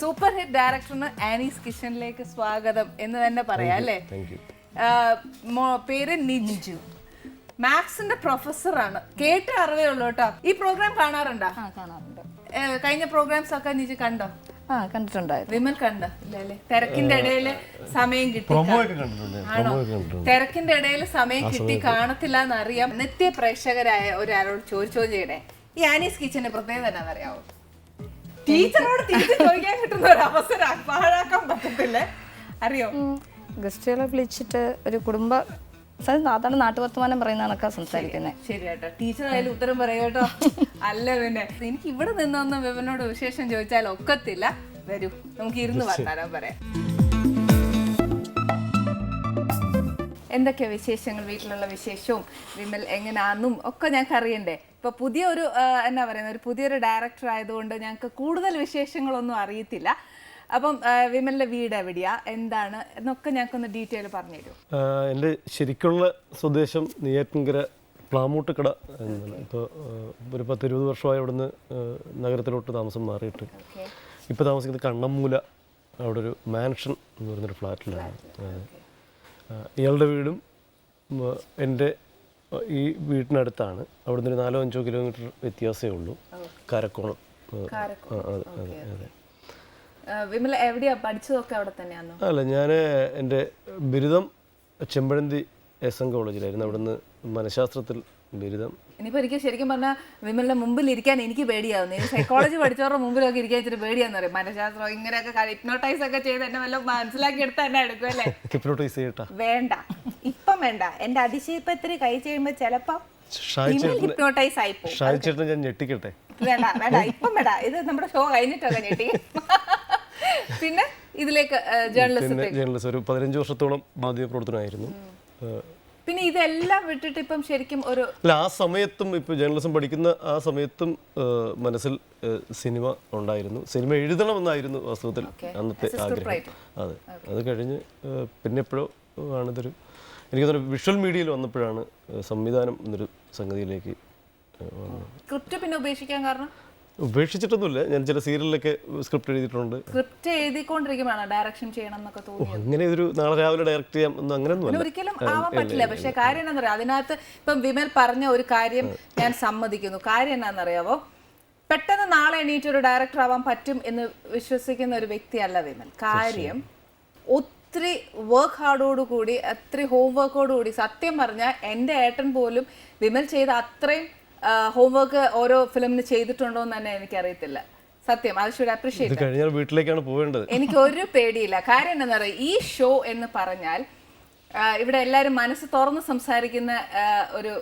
Super hit ഡയറക്ടറിന് Annie's കിച്ചണിലേക്ക് സ്വാഗതം എന്ന് തന്നെ പറയാം അല്ലേ? പേര് നിജു, മാത്സിന്റെ പ്രൊഫസറാണ്. കേട്ട അറിവേ ഉള്ളൂ കേട്ടോ. ഈ പ്രോഗ്രാം കാണാറുണ്ടോ? കാണാറുണ്ട്. കഴിഞ്ഞ പ്രോഗ്രാംസ് ഒക്കെ നിജു കണ്ടോ? കണ്ടിട്ടുണ്ടായിരുന്നു. വിമൽ കണ്ടോ? ഇല്ലല്ലേ, തിരക്കിന്റെ ഇടയിൽ സമയം കിട്ടി. ആണോ? തിരക്കിന്റെ ഇടയിൽ സമയം കിട്ടി കാണത്തില്ല എന്നറിയാം. നിത്യ പ്രേക്ഷകരായ ഒരാളോട് ചോദിച്ചോ ചെയ്യണേ, ഈ ആനീസ് കിച്ചന്റെ പ്രത്യേകത എന്നാണെന്നറിയാവോ? ടീച്ചറോട് തിരിച്ചു ചോദിക്കാൻ കിട്ടുന്ന ഒരു അവസരം പാഴാക്കാൻ പറ്റത്തില്ല. അറിയോ? ഗസ്റ്റുകളെ വിളിച്ചിട്ട് ഒരു കുടുംബ സാധാരണ നാട്ടുവർത്തമാനം പറയുന്ന കണക്കാ സംസാരിക്കുന്നത്. ശരി കേട്ടോ, ടീച്ചർ ആയാലും ഉത്തരം പറയൂട്ടോ. അല്ല പിന്നെ എനിക്ക് ഇവിടെ നിന്നൊന്നും വിവനോട് വിശേഷം ചോദിച്ചാൽ ഒക്കത്തില്ല. വരൂ, നമുക്ക് ഇരുന്ന് വർത്താനം പറയാം. എന്തൊക്കെയാ വിശേഷങ്ങൾ? വീട്ടിലുള്ള വിശേഷവും വിമൽ എങ്ങനെയാണെന്നും ഒക്കെ ഞങ്ങൾക്ക് അറിയണ്ടേ. ഇപ്പൊ പുതിയൊരു എന്നാ പറയുന്നത്, ഒരു പുതിയൊരു ഡയറക്ടർ ആയതുകൊണ്ട് ഞങ്ങൾക്ക് കൂടുതൽ വിശേഷങ്ങളൊന്നും അറിയത്തില്ല. അപ്പം വിമലിന്റെ വീട് എവിടെയാ, എന്താണ് എന്നൊക്കെ ഞങ്ങൾക്കൊന്ന് ഡീറ്റെയിൽ പറഞ്ഞു തരൂ. എൻ്റെ ശരിക്കുള്ള സ്വദേശം നെയ്യാറ്റിൻകര പ്ലാമൂട്ടുകട എന്നാണ്. ഇപ്പോൾ ഒരു 10-20 വർഷമായി അവിടുന്ന് നഗരത്തിലോട്ട് താമസം മാറിയിട്ട് ഇപ്പോൾ താമസിക്കുന്നത് കണ്ണമ്മൂല, അവിടെ ഒരു മാൻഷൻ എന്ന് പറയുന്നൊരു ഫ്ലാറ്റിലാണ്. ഇയാളുടെ വീടും എൻ്റെ ഈ വീട്ടിനടുത്താണ്. അവിടുന്ന് ഒരു 4-5 കിലോമീറ്റർ വ്യത്യാസമേ ഉള്ളൂ. കാരക്കോണം. അതെ അതെ. വിമൽ എവിടെയാ പഠിച്ചതൊക്കെ? അവിടെ തന്നെയാണോ? അല്ല, ഞാൻ എൻ്റെ ബിരുദം ചെമ്പഴന്തി SM കോളേജിലായിരുന്നു. അവിടുന്ന് മനഃശാസ്ത്രത്തിൽ ബിരുദം. ഇനിയിപ്പോൾ എനിക്ക് ശരിക്കും പറഞ്ഞാൽ വിമലിന്റെ മുമ്പിൽ ഇരിക്കാൻ എനിക്ക് പേടിയാവുന്നു. ഈ സൈക്കോളജി പഠിച്ചവരുടെ മുമ്പിലൊക്കെ ഇരിക്കാൻ ഇച്ചിരി പേടിയാന്ന് പറയും. മനഃശാസ്ത്രം ഇങ്ങനെയൊക്കെ ഹിപ്നോട്ടൈസ് ഒക്കെ ചെയ്ത് എന്നെ വല്ല മനസ്സിലാക്കി എടുത്ത് തന്നെ എടുക്കും അല്ലേ? ഹിപ്നോട്ടൈസ് ചെയ്യട്ടാ? വേണ്ട, ഇപ്പം വേണ്ട. എന്റെ അതിശയപ്പത്തിരി കൈ ചെയ്യുമ്പോ ചിലപ്പം ഹിപ്നോട്ടൈസ് ആയിപ്പോ. ഷായിച്ചേട്ടൻ ഞാൻ ഞെട്ടിക്കട്ടെ? വേണ്ട വേണ്ട, ഇപ്പം വേണ്ട. ഇത് നമ്മുടെ ഷോ കഴിഞ്ഞിട്ടൊക്കെ ഞെട്ടി. പിന്നെ ഇതിലേക്ക് ജേർണലിസം ഒരു 15 വർഷത്തോളം മാധ്യമ പ്രവർത്തനമായിരുന്നു. പിന്നെ ഇതെല്ലാം വിട്ടിട്ട് ഇപ്പം ശരിക്കും ഒരു അല്ല, ആ സമയത്തും ഇപ്പോൾ ജേർണലിസം പഠിക്കുന്ന ആ സമയത്തും മനസ്സിൽ സിനിമ ഉണ്ടായിരുന്നു. സിനിമ എഴുതണമെന്നായിരുന്നു വാസ്തവത്തിൽ അന്നത്തെ ആഗ്രഹം. അതെ, അത് കഴിഞ്ഞ് പിന്നെ എപ്പോഴോ ആണിതൊരു, എനിക്ക് തോന്നുന്നു വിഷ്വൽ മീഡിയയിൽ വന്നപ്പോഴാണ് സംവിധാനം എന്നൊരു സംഗതിയിലേക്ക് വന്നത്. സ്ക്രിപ്റ്റ് പിന്നെ ഉപേക്ഷിക്കാൻ കാരണം? ഉപേക്ഷിച്ചിട്ടൊന്നുമില്ല, ഞാൻ ചില സീരിയലിലൊക്കെ സ്ക്രിപ്റ്റ് എഴുതിയിട്ടുണ്ട്. സ്ക്രിപ്റ്റ് എഴുതിക്കൊണ്ടിരിക്കുമ്പോഴാണ് ഡയറക്ഷൻ ചെയ്യണം എന്നൊക്കെ തോന്നി? അങ്ങനെ ഒരു നാളെ രാവിലെ ഡയറക്റ്റ് ചെയ്യാം എന്ന് അങ്ങനെയൊന്നും ഒരിക്കലും ആവാൻ പറ്റില്ല. പക്ഷെ കാര്യം എന്താണെന്നറിയാം, അതിനകത്ത് ഇപ്പം വിമൽ പറഞ്ഞ ഒരു കാര്യം ഞാൻ സമ്മതിക്കുന്നു. കാര്യം എന്താണെന്നറിയാവോ, പെട്ടെന്ന് നാളെ എണീറ്റ് ഒരു ഡയറക്ടർ ആവാൻ പറ്റും എന്ന് വിശ്വസിക്കുന്ന ഒരു വ്യക്തിയല്ല വിമൽ. കാര്യം ഒത്തിരി വർക്ക് ഹാർഡോടുകൂടി, ഒത്തിരി ഹോം വർക്കോടുകൂടി, സത്യം പറഞ്ഞാൽ എൻ്റെ ഏട്ടൻ പോലും വിമൽ ചെയ്ത അത്രയും ഹോംവർക്ക് ഓരോ ഫിലിമിന് ചെയ്തിട്ടുണ്ടോ എന്ന് തന്നെ എനിക്കറിയത്തില്ല. സത്യം, അത് ഷുഡ് അപ്രീഷിയേറ്റ്. വീട്ടിലേക്കാണ് പോവേണ്ടത്. എനിക്ക് ഒരു പേടിയില്ല. കാര്യം എന്താ പറയുക, ഈ ഷോ എന്ന് പറഞ്ഞാൽ ഇവിടെ എല്ലാവരും മനസ്സ് തുറന്ന് സംസാരിക്കുന്ന ഒരു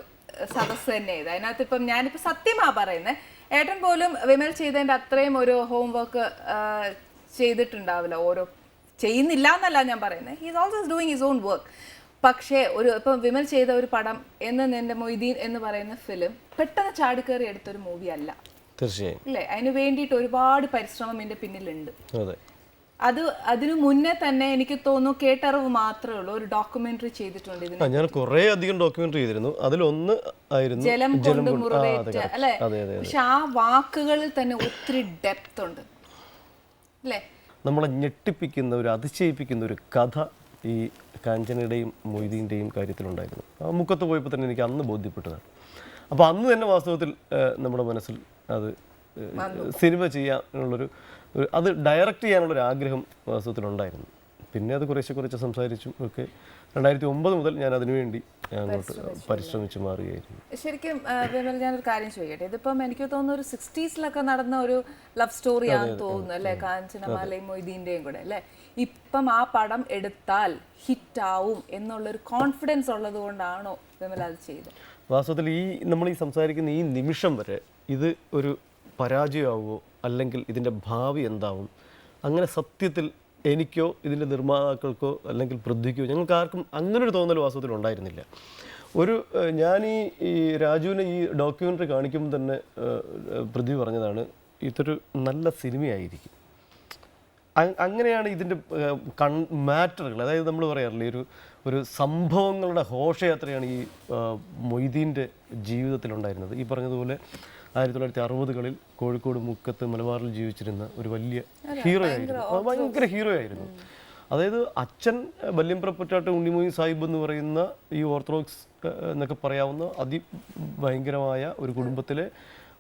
സദസ്സ് തന്നെ ഇത്. അതിനകത്ത് ഇപ്പം ഞാനിപ്പോൾ സത്യമാ പറയുന്നത്, ഏട്ടൻ പോലും വിമൽ ചെയ്തതിൻ്റെ അത്രയും ഒരു ഹോംവർക്ക് ചെയ്തിട്ടുണ്ടാവില്ല. ഓരോ ചെയ്യുന്നില്ല എന്നല്ല ഞാൻ പറയുന്നത്, he is also doing his own work. പക്ഷേ ഇപ്പം വിമൽ ചെയ്ത ഒരു പടം എൻ്റെ മൊയ്തീൻ എന്ന് പറയുന്ന ഫിലിം പെട്ടെന്ന് ചാടിക്കയറി എടുത്തൊരു മൂവി അല്ല. തീർച്ചയായും അല്ലേ? അതിന് വേണ്ടിയിട്ട് ഒരുപാട് പരിശ്രമം എൻ്റെ പിന്നിലുണ്ട്. അതിനു മുന്നേ തന്നെ എനിക്ക് തോന്നുന്നു കേട്ടറിവ് മാത്രമേ ഉള്ളൂ, ഒരു ഡോക്യുമെന്ററി ചെയ്തിട്ടുണ്ട് ഇതിന്. ഞാൻ കുറേ അധികം ഡോക്യുമെന്ററി ചെയ്തിരുന്നു. അതിലൊന്ന് ആയിരുന്നു ജലം കൊണ്ട് മുറിവേറ്റ, അല്ലേ? പക്ഷെ ആ വാക്കുകളിൽ തന്നെ ഒത്തിരി ഡെപ്ത് ഉണ്ട് അല്ലേ? നമ്മളെ ഞെട്ടിപ്പിക്കുന്ന ഒരു അതിശയിപ്പിക്കുന്ന ഒരു കഥ ഈ കാഞ്ചനയുടെയും മൊയ്തീൻ്റെയും കാര്യത്തിലുണ്ടായിരുന്നു. ആ മുക്കത്ത് പോയപ്പോൾ തന്നെ എനിക്ക് അന്ന് ബോധ്യപ്പെട്ടതാണ്. അപ്പോൾ അന്ന് തന്നെ വാസ്തവത്തിൽ നമ്മുടെ മനസ്സിൽ അത് സിനിമ ചെയ്യാനുള്ളൊരു, അത് ഡയറക്റ്റ് ചെയ്യാനുള്ളൊരു ആഗ്രഹം വാസ്തവത്തിലുണ്ടായിരുന്നു. പിന്നെ അത് കുറേശ്ശെ സംസാരിച്ചും ഒക്കെ 2009 മുതൽ ഞാൻ അതിനുവേണ്ടി അങ്ങോട്ട് പരിശ്രമിച്ച് മാറുകയായിരുന്നു. ശരിക്കും വിമൽ, ഞാനൊരു കാര്യം ചോദിക്കട്ടെ. ഇതിപ്പം എനിക്ക് തോന്നുന്നു ഒരു 60s നടന്ന ഒരു ലവ് സ്റ്റോറിയാണെന്ന് തോന്നുന്നു അല്ലേ? കാഞ്ചനമാലയും മൊയ്തീൻ്റെയും കൂടെ അല്ലേ? ഇപ്പം ആ പടം എടുത്താൽ ഹിറ്റാവും എന്നുള്ളൊരു കോൺഫിഡൻസ് ഉള്ളത് കൊണ്ടാണോ വിമൽ അത് ചെയ്തത്? വാസ്തവത്തിൽ നമ്മൾ ഈ സംസാരിക്കുന്ന ഈ നിമിഷം വരെ ഇത് ഒരു പരാജയമാവുമോ അല്ലെങ്കിൽ ഇതിൻ്റെ ഭാവി എന്താവും, അങ്ങനെ സത്യത്തിൽ എനിക്കോ ഇതിൻ്റെ നിർമ്മാതാക്കൾക്കോ അല്ലെങ്കിൽ പൃഥ്വിക്കോ ഞങ്ങൾക്ക് ആർക്കും അങ്ങനൊരു തോന്നൽ വാസ്തവത്തിൽ ഉണ്ടായിരുന്നില്ല. ഞാൻ ഈ രാജുവിനെ ഈ ഡോക്യുമെൻ്ററി കാണിക്കുമ്പോൾ തന്നെ പൃഥ്വി പറഞ്ഞതാണ്, ഇതൊരു നല്ല സിനിമയായിരിക്കും. അങ്ങനെയാണ് ഇതിൻ്റെ മാറ്ററുകൾ, അതായത് നമ്മൾ പറയാറില്ലേ, ഒരു സംഭവങ്ങളുടെ ഘോഷയാത്രയാണ് ഈ മൊയ്തീൻ്റെ ജീവിതത്തിലുണ്ടായിരുന്നത്. ഈ പറഞ്ഞതുപോലെ 1960-കളിൽ കോഴിക്കോട് മുക്കത്ത് മലബാറിൽ ജീവിച്ചിരുന്ന ഒരു വലിയ ഹീറോ ആയിരുന്നു. ഭയങ്കര ഹീറോ ആയിരുന്നു. അതായത് അച്ഛൻ വല്യമ്പ്രപ്പറ്റാട്ട് ഉണ്ണിമൊയ്ൻ സാഹിബ് എന്ന് പറയുന്ന ഈ ഓർത്തഡോക്സ് എന്നൊക്കെ പറയാവുന്ന അതിഭയങ്കരമായ ഒരു കുടുംബത്തിലെ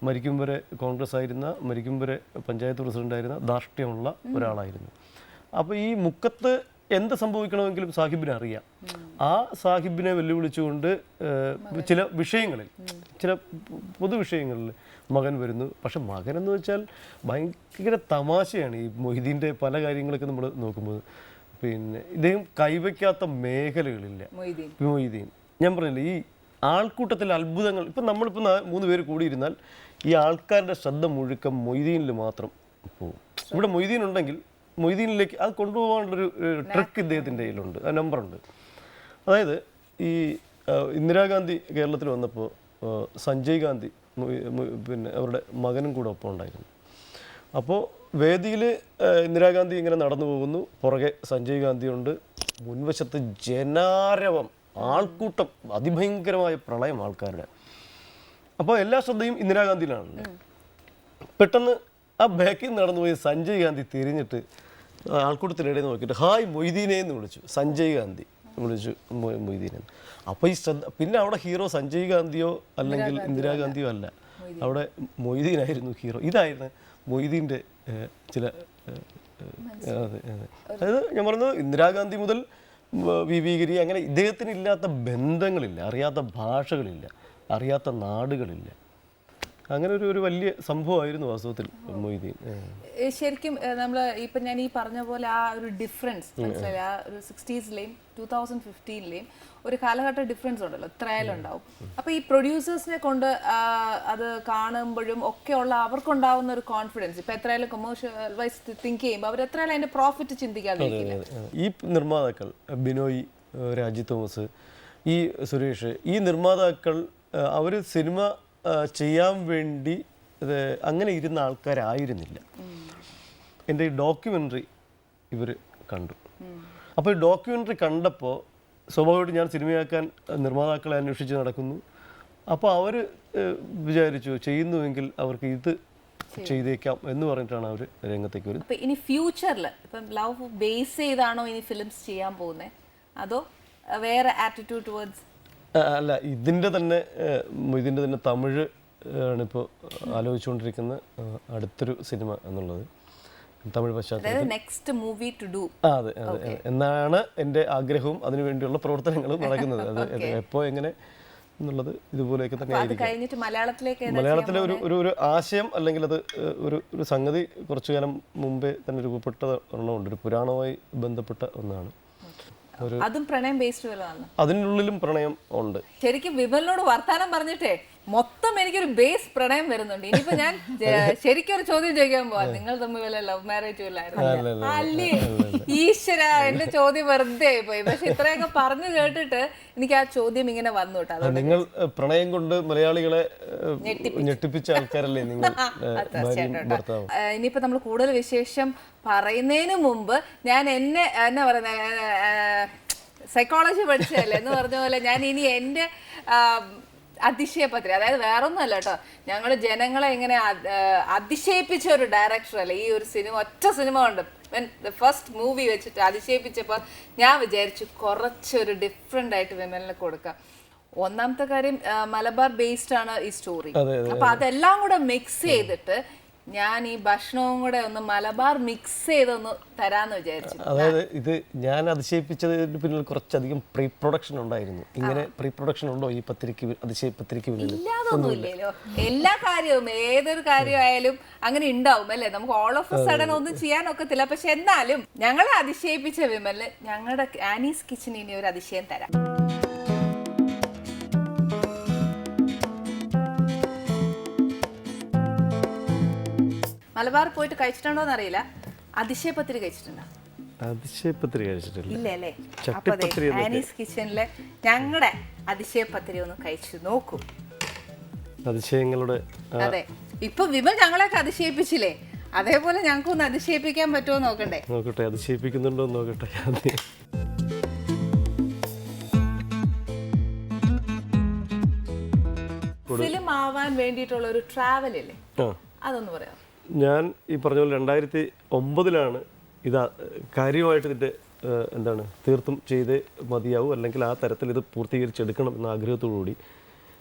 മരിക്കും വരെ കോൺഗ്രസ് ആയിരുന്ന, മരിക്കും വരെ പഞ്ചായത്ത് പ്രസിഡൻ്റായിരുന്ന ധാർഷ്ട്യമുള്ള ഒരാളായിരുന്നു. അപ്പോൾ ഈ മുക്കത്ത് എന്ത് സംഭവിക്കണമെങ്കിലും സാഹിബിനെ അറിയാം. ആ സാഹിബിനെ വെല്ലുവിളിച്ചുകൊണ്ട് ചില വിഷയങ്ങളിൽ, ചില പൊതുവിഷയങ്ങളിൽ മകൻ വരുന്നു. പക്ഷെ മകൻ എന്ന് വെച്ചാൽ ഭയങ്കര തമാശയാണ്. ഈ മൊയ്തീൻ്റെ പല കാര്യങ്ങളൊക്കെ നമ്മൾ നോക്കുമ്പോൾ പിന്നെ ഇദ്ദേഹം കൈവയ്ക്കാത്ത മേഖലകളില്ല. മൊയ്തീൻ ഞാൻ പറഞ്ഞില്ലേ, ഈ ആൾക്കൂട്ടത്തിലെ അത്ഭുതങ്ങൾ. ഇപ്പം നമ്മളിപ്പോൾ 3 പേര് കൂടിയിരുന്നാൽ ഈ ആൾക്കാരുടെ ശ്രദ്ധ മുഴുക്കം മൊയ്തീനിൽ മാത്രം പോകും. ഇവിടെ മൊയ്തീൻ ഉണ്ടെങ്കിൽ മൊയ്തീനിലേക്ക് അത് കൊണ്ടുപോകാനുള്ളൊരു ട്രിക്ക് ഇദ്ദേഹത്തിൻ്റെ കയ്യിലുണ്ട്, ആ നമ്പറുണ്ട്. അതായത് ഈ ഇന്ദിരാഗാന്ധി കേരളത്തിൽ വന്നപ്പോൾ സഞ്ജയ് ഗാന്ധി പിന്നെ അവരുടെ മകനും കൂടെ ഒപ്പം ഉണ്ടായിരുന്നു. അപ്പോൾ വേദിയിൽ ഇന്ദിരാഗാന്ധി ഇങ്ങനെ നടന്നു പോകുന്നു, പുറകെ സഞ്ജയ് ഗാന്ധിയുണ്ട്, മുൻവശത്ത് ജനാരവം, ആൾക്കൂട്ടം, അതിഭയങ്കരമായ പ്രളയം ആൾക്കാരുടെ. അപ്പോൾ എല്ലാ ശ്രദ്ധയും ഇന്ദിരാഗാന്ധിയിലാണല്ലോ. പെട്ടെന്ന് ആ ബാക്കിൽ നടന്നുപോയി സഞ്ജയ് ഗാന്ധി തിരിഞ്ഞിട്ട് ആൾക്കൂട്ടത്തിനിടയിൽ നോക്കിയിട്ട് ഹായ് മൊയ്തീനെ എന്ന് വിളിച്ചു. സഞ്ജയ് ഗാന്ധി വിളിച്ചു മൊയ്തീനെ. അപ്പോൾ ഈ ശ്രദ്ധ, പിന്നെ അവിടെ ഹീറോ സഞ്ജയ് ഗാന്ധിയോ അല്ലെങ്കിൽ ഇന്ദിരാഗാന്ധിയോ അല്ല, അവിടെ മൊയ്തീനായിരുന്നു ഹീറോ. ഇതായിരുന്നു മൊയ്തീൻ്റെ ചില അതായത് ഞാൻ പറഞ്ഞത് ഇന്ദിരാഗാന്ധി മുതൽ വി ഗിരി അങ്ങനെ ഇദ്ദേഹത്തിന് ഇല്ലാത്ത ബന്ധങ്ങളില്ല, അറിയാത്ത ഭാഷകളില്ല, അറിയാത്ത നാടുകളില്ല. അങ്ങനെ ഒരു വലിയ സംഭവമായിരുന്നു വാസ്തവത്തിൽ മൊയ്തീൻ. ശരിക്കും നമ്മൾ ഇപ്പം ഞാൻ ഈ പറഞ്ഞ പോലെ ആ ഒരു ഡിഫറൻസ് മനസ്സിലായി. ആ ഒരു 60s-ലെയും 2015-ലെയും ഒരു കാലഘട്ട ഡിഫറൻസ് ഉണ്ടല്ലോ, എത്രയായാലും ഉണ്ടാവും. അപ്പോൾ ഈ പ്രൊഡ്യൂസേഴ്സിനെ കൊണ്ട് അത് കാണുമ്പോഴും ഒക്കെ ഉള്ള അവർക്കുണ്ടാവുന്ന ഒരു കോൺഫിഡൻസ്, ഇപ്പം എത്രയായാലും കൊമേഴ്ഷ്യൽ വൈസ് തിങ്ക് ചെയ്യുമ്പോൾ അവർ എത്രയായാലും അതിൻ്റെ പ്രോഫിറ്റ് ചിന്തിക്കാതിരിക്കില്ല. ഈ നിർമ്മാതാക്കൾ ബിനോയ്, രാജി തോമസ്, ഈ സുരേഷ്, ഈ നിർമ്മാതാക്കൾ അവർ സിനിമ ചെയ്യാൻ വേണ്ടി അങ്ങനെ ഇരുന്ന ആൾക്കാരായിരുന്നില്ല. എൻ്റെ ഈ ഡോക്യുമെൻ്ററി ഇവർ കണ്ടു. അപ്പോൾ ഈ ഡോക്യുമെൻ്ററി കണ്ടപ്പോൾ സ്വാഭാവികമായിട്ട് ഞാൻ സിനിമയാക്കാൻ നിർമ്മാതാക്കളെ അന്വേഷിച്ച് നടക്കുന്നു. അപ്പോൾ അവർ വിചാരിച്ചു ചെയ്യുന്നുവെങ്കിൽ അവർക്ക് ഇത് ചെയ്തേക്കാം എന്ന് പറഞ്ഞിട്ടാണ് അവർ രംഗത്തേക്ക് വരുന്നത്. അപ്പോൾ ഇനി ഫ്യൂച്ചറിൽ ഇപ്പം ലവ് ബേസ് ചെയ്താണോ ഇനി ഫിലിംസ് ചെയ്യാൻ പോകുന്നത്, അതോ വേറെ ആറ്റിറ്റ്യൂഡ് ടുവേർഡ്സ്? അല്ല, ഇതിൻ്റെ തന്നെ തമിഴ് ആണിപ്പോൾ ആലോചിച്ചുകൊണ്ടിരിക്കുന്ന അടുത്തൊരു സിനിമ എന്നുള്ളത്, തമിഴ് പശ്ചാത്തലത്തിൽ നെക്സ്റ്റ് മൂവി ടു ഡു. അതെ അതെ എന്നാണ് എൻ്റെ ആഗ്രഹവും അതിനുവേണ്ടിയുള്ള പ്രവർത്തനങ്ങളും നടക്കുന്നത്. അത് എപ്പോൾ എങ്ങനെ എന്നുള്ളത് ഇതുപോലെയൊക്കെ തന്നെ ആയിരിക്കും. മലയാളത്തിലെ ഒരു ആശയം അല്ലെങ്കിൽ അത് ഒരു സംഗതി കുറച്ചു കാലം മുമ്പേ തന്നെ രൂപപ്പെട്ട ഒരെണ്ണമുണ്ട്, ഒരു പുരാണവുമായി ബന്ധപ്പെട്ട ഒന്നാണ്. അതും പ്രണയം ബേസ്ഡ് വല്ലതാണ്. അതിനുള്ളിലും പ്രണയം ഉണ്ട്. ശരിക്കും വിമലിനോട് വർത്താനം പറഞ്ഞിട്ടേ മൊത്തം എനിക്കൊരു ബേസ് പ്രണയം വരുന്നുണ്ട്. ഇനിയിപ്പോ ഞാൻ ശരിക്കും ഒരു ചോദ്യം ചോദിക്കാൻ പോവാ, നിങ്ങൾ തമ്മിൽ വല്ല ലവ് മാരേജ് ഇല്ലായിരുന്നു അല്ലേ? ഈശ്വര, എന്റെ ചോദ്യം വെറുതെ പോയി. പക്ഷെ ഇത്രയൊക്കെ പറഞ്ഞു കേട്ടിട്ട് എനിക്ക് ആ ചോദ്യം ഇങ്ങനെ വന്നു കേട്ടോ. നിങ്ങൾ പ്രണയം കൊണ്ട് മലയാളികളെ ഞെട്ടിപ്പിച്ച ആൾക്കാരല്ലേ നിങ്ങൾ? ഇനിയിപ്പോ നമ്മൾ കൂടുതൽ വിശേഷം പറയുന്നതിന് മുമ്പ് ഞാൻ എന്നാ പറയുന്ന സൈക്കോളജി പഠിച്ചതല്ലേ എന്ന് പറഞ്ഞ പോലെ ഞാൻ ഇനി എൻ്റെ അതിശയപത്രി, അതായത് വേറൊന്നുമല്ല കേട്ടോ, ഞങ്ങൾ ജനങ്ങളെ ഇങ്ങനെ അതിശയിപ്പിച്ച ഒരു ഡയറക്ടർ അല്ലേ ഈ ഒരു സിനിമ, ഒറ്റ സിനിമ കൊണ്ട് ഫസ്റ്റ് മൂവി വെച്ചിട്ട് അതിശയിപ്പിച്ചപ്പോൾ ഞാൻ വിചാരിച്ചു കുറച്ചൊരു ഡിഫറെൻ്റ് ആയിട്ട് വിമലിന് കൊടുക്കാം. ഒന്നാമത്തെ കാര്യം മലബാർ ബേസ്ഡ് ആണ് ഈ സ്റ്റോറി. അപ്പൊ അതെല്ലാം കൂടെ മിക്സ് ചെയ്തിട്ട് ഞാൻ ഈ ഭക്ഷണവും കൂടെ ഒന്ന് മലബാർ മിക്സ് ചെയ്തൊന്ന് തരാന്ന് വിചാരിച്ചു. അതായത് ഇത് ഞാൻ അതിശയിപ്പിച്ചതിന് പിന്നിൽ കുറച്ചധികം പ്രീ പ്രൊഡക്ഷൻ ഉണ്ടായിരുന്നു. ഇങ്ങനെ പ്രീ പ്രൊഡക്ഷൻ ഉണ്ടോ ഈ അതിശയപത്രിക്ക് പിന്നിൽ? ഇല്ലാതൊന്നുമില്ലല്ലോ. എല്ലാ കാര്യവും ഏതൊരു കാര്യമായാലും അങ്ങനെ ഉണ്ടാവും അല്ലേ? നമുക്ക് ഓൾ ഓഫ് എ സഡൻ ഒന്നും ചെയ്യാനൊക്കത്തില്ല. പക്ഷെ എന്നാലും ഞങ്ങളെ അതിശയിപ്പിച്ച വിമലിന് ഞങ്ങളുടെ ആനീസ് കിച്ചൺ ഇനി ഒരു അതിശയം തരാം. മലബാർ പോയിട്ട് കഴിച്ചിട്ടുണ്ടോന്ന് അറിയില്ല, അതിശയപത്രി കഴിച്ചിട്ടുണ്ടോ? അതിശയപത്രി കഴിച്ചിട്ടില്ല. ഇല്ല അല്ലേ? അപ്പൊ ആനീസ് കിച്ചണിലെ ഞങ്ങളുടെ അതിശയപത്രി ഒന്ന് കഴിച്ചു നോക്കൂ. അതിശയങ്ങളുടെ അതെ, ഇപ്പൊ വിമൽ ഞങ്ങളെയൊക്കെ അതിശയിപ്പിച്ചില്ലേ, അതേപോലെ ഞങ്ങൾക്ക് ഒന്ന് അതിശയിപ്പിക്കാൻ പറ്റുമോ നോക്കണ്ടേ? നോക്കട്ടെ, അതിശയിപ്പിക്കുന്നുണ്ടോ നോക്കട്ടെ. ഫിലിം ആവാൻ വേണ്ടിയിട്ടുള്ള ഒരു ട്രാവൽ ഇല്ലേ, ആ അതൊന്ന് പറയാം. ഞാൻ ഈ പറഞ്ഞ പോലെ 2009 ഇത് കാര്യമായിട്ട് ഇതിൻ്റെ എന്താണ് തീർത്തും ചെയ്തേ മതിയാവും, അല്ലെങ്കിൽ ആ തരത്തിൽ ഇത് പൂർത്തീകരിച്ചെടുക്കണം എന്ന ആഗ്രഹത്തോടുകൂടി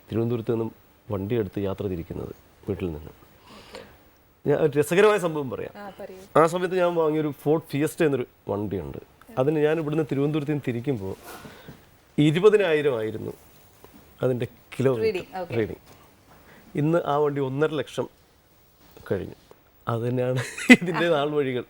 തിരുവനന്തപുരത്ത് നിന്നും വണ്ടി എടുത്ത് യാത്ര തിരിക്കുന്നത് വീട്ടിൽ നിന്ന്. ഞാൻ ഒരു രസകരമായ സംഭവം പറയാം. ആ സമയത്ത് ഞാൻ വാങ്ങിയൊരു ഫോർഡ് ഫിയസ്റ്റ എന്നൊരു വണ്ടിയുണ്ട്. അതിന് ഞാൻ ഇവിടുന്ന് തിരുവനന്തപുരത്ത് നിന്ന് തിരിക്കുമ്പോൾ 20,000 ആയിരുന്നു അതിൻ്റെ കിലോമീറ്റർ റീഡിങ്. ഇന്ന് ആ വണ്ടി 1.5 ലക്ഷം കഴിഞ്ഞു. അത് തന്നെയാണ് ഇതിൻ്റെ നാൾ വഴികൾ.